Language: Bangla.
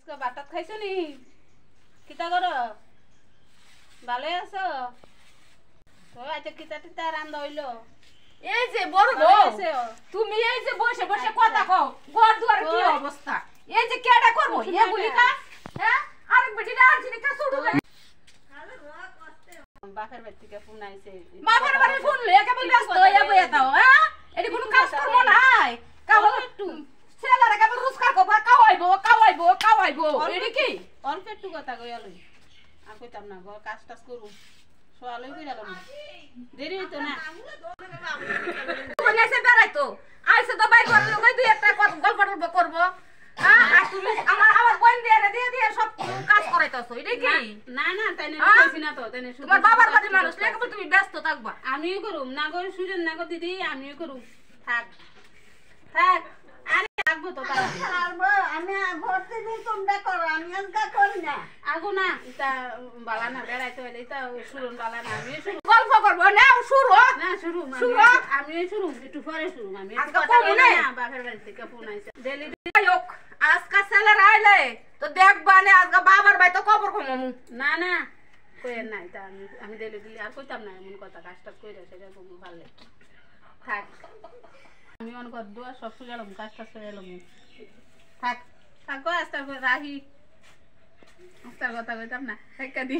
আজকে বাটাত খাইছো নি কিতা করো ভালো আছো তো আজকে কিতা টিতা রান্না হইলো এই যে বড় বউ তুমি এই যে বসে বসে কথা কও ঘর দুয়ার কি অবস্থা এই যে কেডা করব এগুলি কাজ হ্যাঁ আরেক বেটিটা আনছিনি কা শুরু করে বাপের বাড়ি থেকে ফোন আইছে বাপের বাড়ি ফোন লইয়া কেবল ব্যস্ত হইয়া বইয়া দাও হ্যাঁ এডি কোনো কাজ করব নাই কেবল একটু ছেলেরা কেবল রোজগার করব কাওয়াইবো এডি কি অল্প একটু কথা কইয়া লই আর কইতাম না ঘর কাজ টাজ করু সোয়ালই কইরা লম দেরি হইতো না তুমি এসে বেড়াইতো আইছে তো বাইর করে লই দুই একটা গল্প করব হ্যাঁ আর তুমি আমার বোন দিয়ে সব কাজ করাইতাছো এডি কি না না তাই না কইছি না তো তাই না তোমার বাবার বাড়ি মানুষ কেবল তুমি ব্যস্ত থাকবা আমিও করুম না গো সুজন না গো দিদি আমিও করুম থাক থাক আরে থাকবো তো তারা আমি ভর্তি দিন তোমরা করো আমি আজকে করি না আগো না এটা বালা না বেড়াইতে হইলে এটা সুরন বালা না আমিও শুরু গল্প করব না শুরু না শুরু আমিও শুরু একটু পরে শুরু আমি আজকে কমু না বাপের বাড়ি থেকে ফোন আইছে ডেলি হোক আজকে ছেলেরা আইলে তো দেখবা না আজকে বাবার বাড়ি তো খবর কমু না না কইেন না এটা আমি ডেলি আর কইতাম না এমন কথা কাজটা কইরা সেটা খুব ভালো থাক আমি অন কর দুয়া সব সুজালাম কাজটা সেরালাম থাক থাকো আস্তে রাহি আস্তে কথা কইতাম না একটা দি